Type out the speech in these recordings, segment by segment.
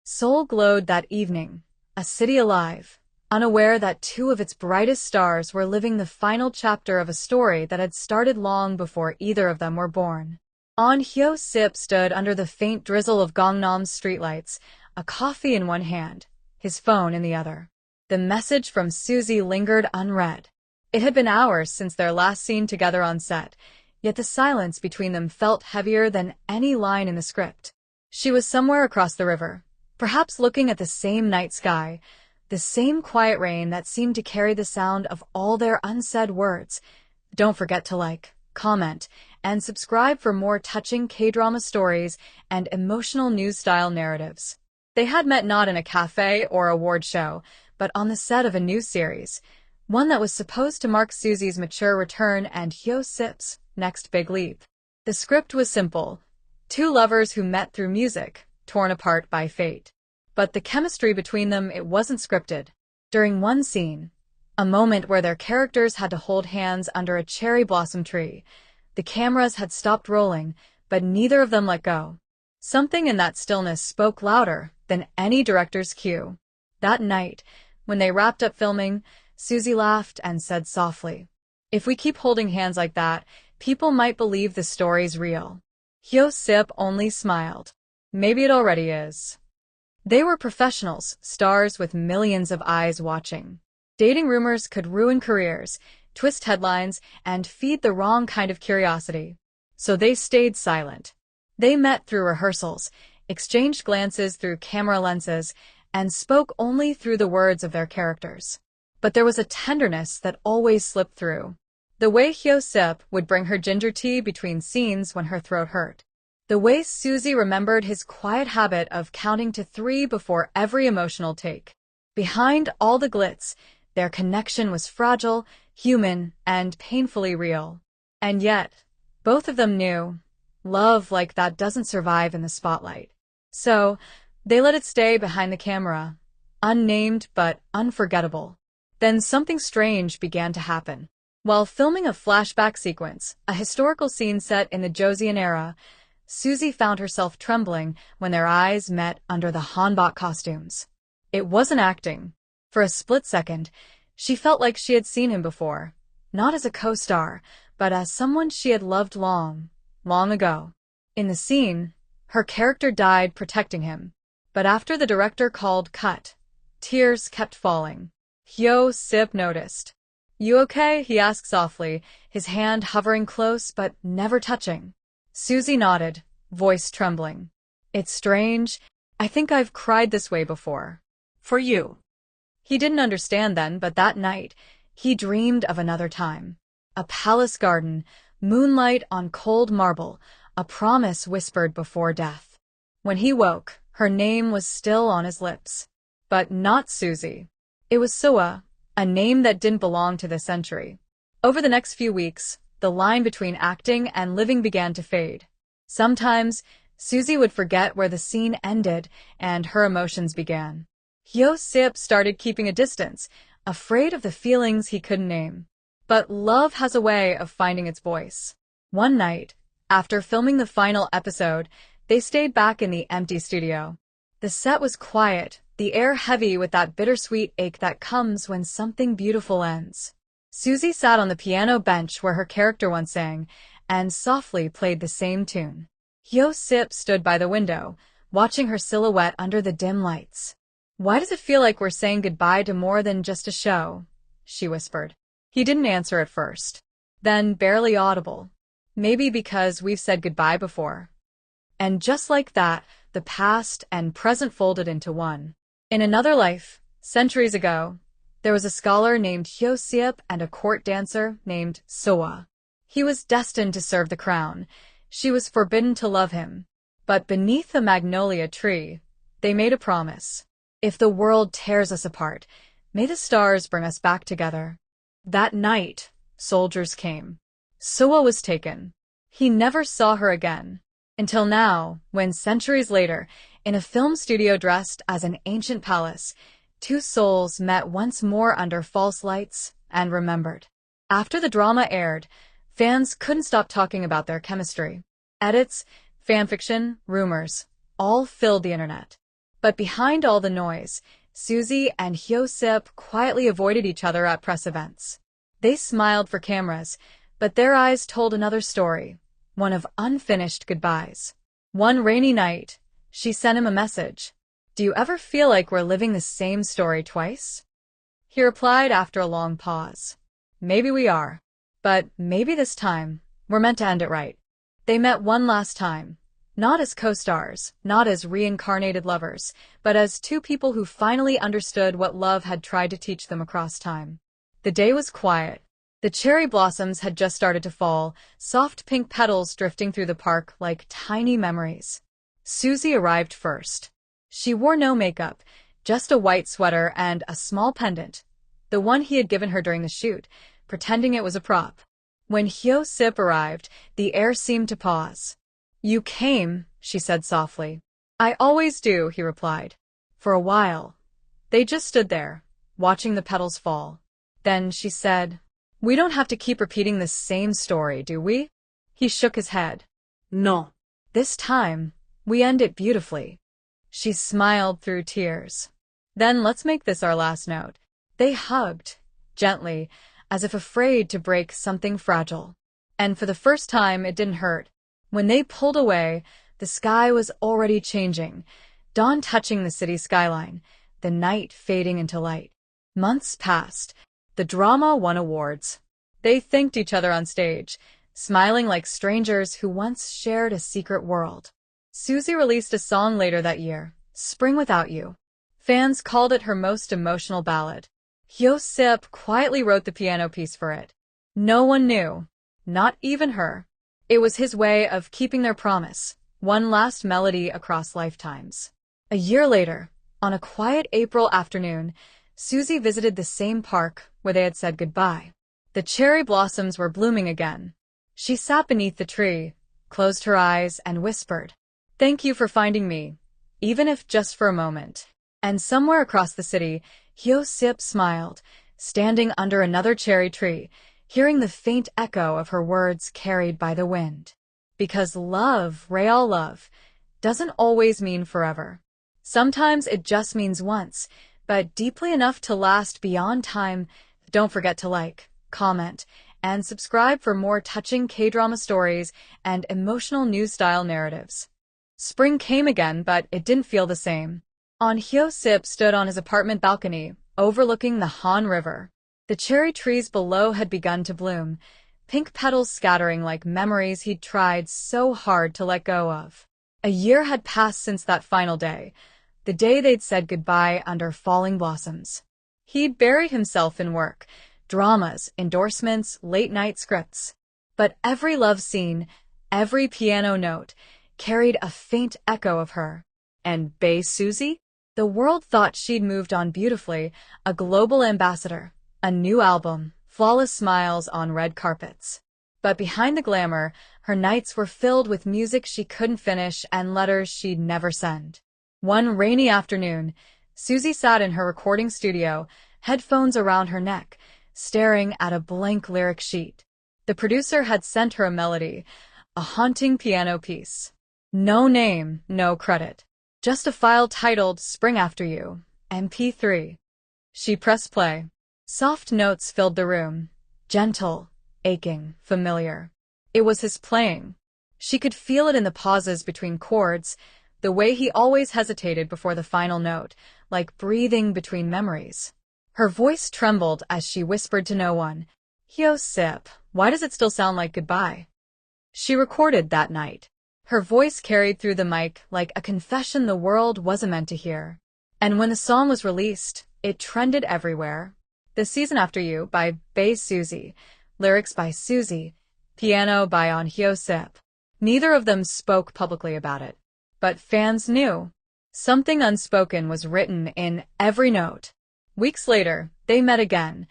Seoul glowed that evening, a city alive, unaware that two of its brightest stars were living the final chapter of a story that had started long before either of them were born. Seop stood under the faint drizzle of Gangnam's streetlights, a coffee in one hand, his phone in the other. The message from Suzy lingered unread. It had been hours since their last scene together on set, yet the silence between them felt heavier than any line in the script. She was somewhere across the river, perhaps looking at the same night sky, the same quiet rain that seemed to carry the sound of all their unsaid words. Don't forget to like, comment, and subscribe for more touching K-drama stories and emotional news-style narratives. They had met not in a cafe or award show, but on the set of a new series, one that was supposed to mark Suzy's mature return and Seop's next big leap. The script was simple: two lovers who met through music, torn apart by fate. But the chemistry between them, it wasn't scripted. During one scene, a moment where their characters had to hold hands under a cherry blossom tree, the cameras had stopped rolling, but neither of them let go. Something in that stillness spoke louder than any director's cue. That night, when they wrapped up filming, Suzy laughed and said softly, "If we keep holding hands like that, people might believe the story's real." Seop only smiled. Maybe it already is. They were professionals, stars with millions of eyes watching. Dating rumors could ruin careers, twist headlines, and feed the wrong kind of curiosity. So they stayed silent. They met through rehearsals, exchanged glances through camera lenses, and spoke only through the words of their characters. But there was a tenderness that always slipped through. The way Seop would bring her ginger tea between scenes when her throat hurt. The way Suzy remembered his quiet habit of counting to 3 before every emotional take. Behind all the glitz, their connection was fragile, human, and painfully real. And yet, both of them knew, love like that doesn't survive in the spotlight. So, they let it stay behind the camera, unnamed but unforgettable. Then something strange began to happen. While filming a flashback sequence, a historical scene set in the Joseon era, Suzy found herself trembling when their eyes met under the hanbok costumes. It wasn't acting. For a split second, she felt like she had seen him before, not as a co-star, but as someone she had loved long, long ago. In the scene, her character died protecting him. But after the director called cut, tears kept falling. Seop noticed. "You okay?" he asked softly, his hand hovering close but never touching. Suzy nodded, voice trembling. "It's strange. I think I've cried this way before. For you." He didn't understand then, but that night, he dreamed of another time. A palace garden, moonlight on cold marble, a promise whispered before death. When he woke, her name was still on his lips. But not Suzy. It was Soa, a name that didn't belong to this century. Over the next few weeks, the line between acting and living began to fade. Sometimes, Suzy would forget where the scene ended and her emotions began. Seop started keeping a distance, afraid of the feelings he couldn't name. But love has a way of finding its voice. One night, after filming the final episode, they stayed back in the empty studio. The set was quiet, the air heavy with that bittersweet ache that comes when something beautiful ends. Suzy sat on the piano bench where her character once sang, and softly played the same tune. Seop stood by the window, watching her silhouette under the dim lights. "Why does it feel like we're saying goodbye to more than just a show?" she whispered. He didn't answer at first. Then, barely audible, "Maybe because we've said goodbye before." And just like that, the past and present folded into one. In another life, centuries ago, there was a scholar named Seop and a court dancer named Soa. He was destined to serve the crown. She was forbidden to love him. But beneath a magnolia tree, they made a promise. "If the world tears us apart, may the stars bring us back together." That night, soldiers came. Soa was taken. He never saw her again. Until now, when centuries later, in a film studio dressed as an ancient palace, two souls met once more under false lights and remembered. After the drama aired, fans couldn't stop talking about their chemistry. Edits, fanfiction, rumors, all filled the internet. But behind all the noise, Suzy and Seop quietly avoided each other at press events. They smiled for cameras, but their eyes told another story, one of unfinished goodbyes. One rainy night, she sent him a message. "Do you ever feel like we're living the same story twice?" He replied after a long pause. "Maybe we are. But maybe this time, we're meant to end it right." They met one last time. Not as co-stars, not as reincarnated lovers, but as two people who finally understood what love had tried to teach them across time. The day was quiet. The cherry blossoms had just started to fall, soft pink petals drifting through the park like tiny memories. Suzy arrived first. She wore no makeup, just a white sweater and a small pendant, the one he had given her during the shoot, pretending it was a prop. When Seop arrived, the air seemed to pause. "You came," she said softly. "I always do," he replied. For a while, they just stood there, watching the petals fall. Then she said, "We don't have to keep repeating the same story, do we?" He shook his head. "No. This time, we end it beautifully." She smiled through tears. "Then let's make this our last note." They hugged, gently, as if afraid to break something fragile. And for the first time, it didn't hurt. When they pulled away, the sky was already changing, dawn touching the city skyline, the night fading into light. Months passed. The drama won awards. They thanked each other on stage, smiling like strangers who once shared a secret world. Suzy released a song later that year, "Spring Without You." Fans called it her most emotional ballad. Seop quietly wrote the piano piece for it. No one knew, not even her. It was his way of keeping their promise, one last melody across lifetimes. A year later, on a quiet April afternoon, Suzy visited the same park where they had said goodbye. The cherry blossoms were blooming again. She sat beneath the tree, closed her eyes, and whispered, "Thank you for finding me, even if just for a moment." And somewhere across the city, Seop smiled, standing under another cherry tree, hearing the faint echo of her words carried by the wind. Because love, real love, doesn't always mean forever. Sometimes it just means once, but deeply enough to last beyond time. Don't forget to like, comment, and subscribe for more touching K-drama stories and emotional news-style narratives. Spring came again, but it didn't feel the same. Seop stood on his apartment balcony, overlooking the Han River. The cherry trees below had begun to bloom, pink petals scattering like memories he'd tried so hard to let go of. A year had passed since that final day, the day they'd said goodbye under falling blossoms. He'd buried himself in work, dramas, endorsements, late-night scripts. But every love scene, every piano note, carried a faint echo of her. And Bae Suzy? The world thought she'd moved on beautifully, a global ambassador, a new album, flawless smiles on red carpets. But behind the glamour, her nights were filled with music she couldn't finish and letters she'd never send. One rainy afternoon, Suzy sat in her recording studio, headphones around her neck, staring at a blank lyric sheet. The producer had sent her a melody, a haunting piano piece. No name, no credit. Just a file titled "Spring After You," MP3. She pressed play. Soft notes filled the room, gentle, aching, familiar. It was his playing. She could feel it in the pauses between chords, the way he always hesitated before the final note, like breathing between memories. Her voice trembled as she whispered to no one, "Seop, why does it still sound like goodbye?" She recorded that night. Her voice carried through the mic like a confession the world wasn't meant to hear. And when the song was released, it trended everywhere. "The Season After You" by Bae Suzy, lyrics by Suzy, piano by Seop. Neither of them spoke publicly about it. But fans knew. Something unspoken was written in every note. Weeks later, they met again,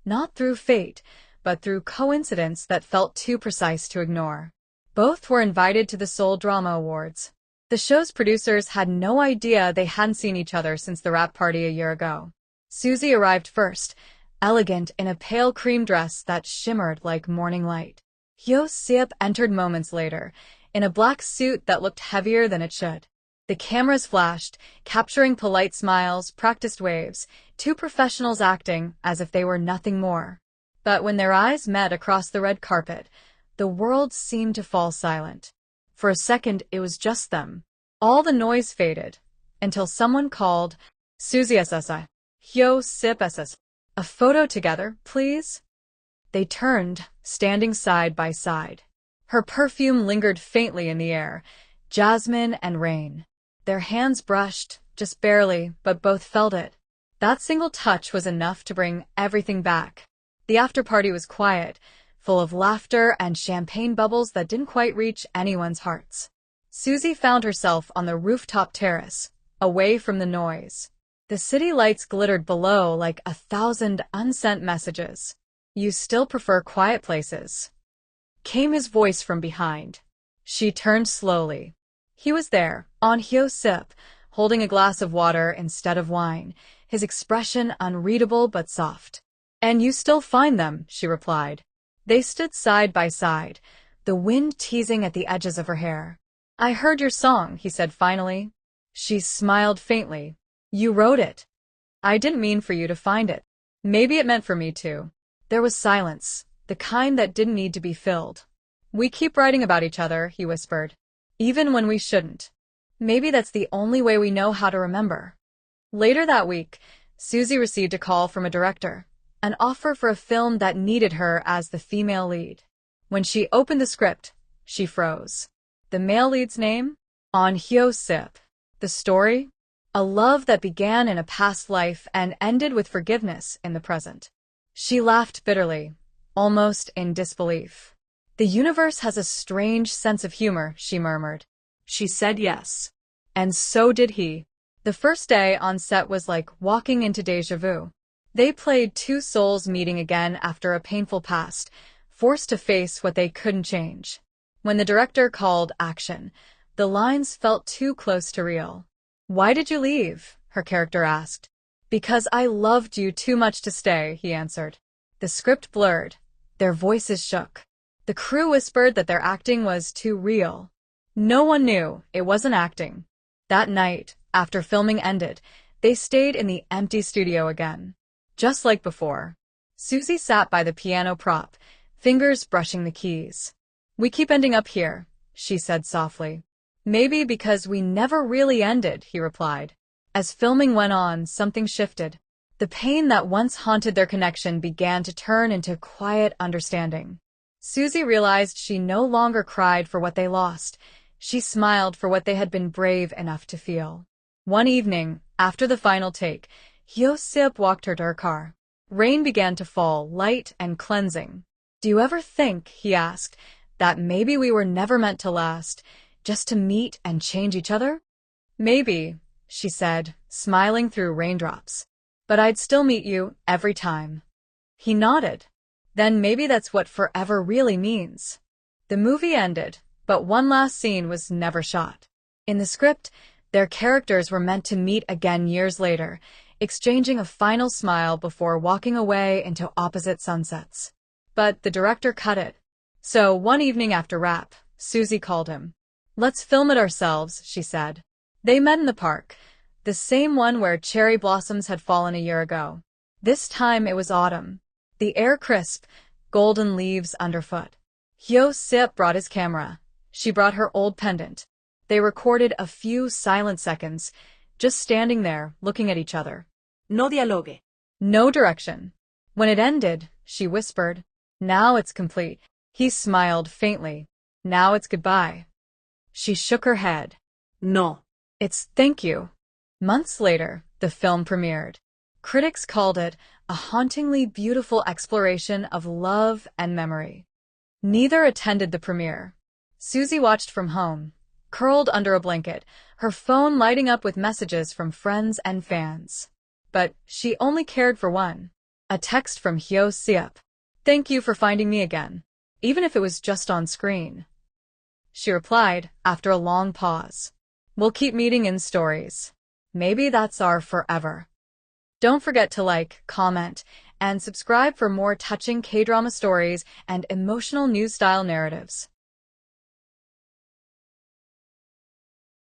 not through fate, but through coincidence that felt too precise to ignore. Both were invited to the Seoul Drama Awards. The show's producers had no idea they hadn't seen each other since the wrap party a year ago. Suzy arrived first, elegant in a pale cream dress that shimmered like morning light. Seop entered moments later, in a black suit that looked heavier than it should. The cameras flashed, capturing polite smiles, practiced waves, two professionals acting as if they were nothing more. But when their eyes met across the red carpet, the world seemed to fall silent. For a second, it was just them. All the noise faded, until someone called, Suzy SSI. Seop SS. A photo together, please? They turned, standing side by side. Her perfume lingered faintly in the air, jasmine and rain. Their hands brushed, just barely, but both felt it. That single touch was enough to bring everything back. The after-party was quiet, full of laughter and champagne bubbles that didn't quite reach anyone's hearts. Suzy found herself on the rooftop terrace, away from the noise. The city lights glittered below like 1,000 unsent messages. You still prefer quiet places? Came his voice from behind. She turned slowly. He was there, on Seop, holding a glass of water instead of wine, his expression unreadable but soft. And you still find them, she replied. They stood side by side, the wind teasing at the edges of her hair. I heard your song, he said finally. She smiled faintly. You wrote it. I didn't mean for you to find it. Maybe it meant for me to. There was silence, the kind that didn't need to be filled. We keep writing about each other, he whispered. Even when we shouldn't. Maybe that's the only way we know how to remember. Later that week, Suzy received a call from a director. An offer for a film that needed her as the female lead. When she opened the script, she froze. The male lead's name? On Seop. The story? A love that began in a past life and ended with forgiveness in the present. She laughed bitterly, almost in disbelief. The universe has a strange sense of humor, she murmured. She said yes. And so did he. The first day on set was like walking into déjà vu. They played two souls meeting again after a painful past, forced to face what they couldn't change. When the director called action, the lines felt too close to real. Why did you leave? Her character asked. Because I loved you too much to stay, he answered. The script blurred. Their voices shook. The crew whispered that their acting was too real. No one knew it wasn't acting. That night, after filming ended, they stayed in the empty studio again. Just like before. Suzy sat by the piano prop, fingers brushing the keys. We keep ending up here, she said softly. Maybe because we never really ended, he replied. As filming went on, something shifted. The pain that once haunted their connection began to turn into quiet understanding. Suzy realized she no longer cried for what they lost. She smiled for what they had been brave enough to feel. One evening, after the final take, Seop walked her to her car. Rain began to fall, light and cleansing. Do you ever think, he asked, that maybe we were never meant to last, just to meet and change each other? Maybe, she said, smiling through raindrops. But I'd still meet you, every time. He nodded. Then maybe that's what forever really means. The movie ended, but one last scene was never shot. In the script, their characters were meant to meet again years later, exchanging a final smile before walking away into opposite sunsets. But the director cut it. So one evening after wrap, Suzy called him. Let's film it ourselves, she said. They met in the park, the same one where cherry blossoms had fallen a year ago. This time it was autumn. The air crisp, golden leaves underfoot. Seop brought his camera. She brought her old pendant. They recorded a few silent seconds, just standing there, looking at each other. No dialogue. No direction. When it ended, she whispered, now it's complete. He smiled faintly. Now it's goodbye. She shook her head. No. It's thank you. Months later, the film premiered. Critics called it a hauntingly beautiful exploration of love and memory. Neither attended the premiere. Suzy watched from home, curled under a blanket, her phone lighting up with messages from friends and fans. But she only cared for one. A text from Seop. Thank you for finding me again. Even if it was just on screen. She replied, after a long pause. We'll keep meeting in stories. Maybe that's our forever. Don't forget to like, comment, and subscribe for more touching K-drama stories and emotional news-style narratives.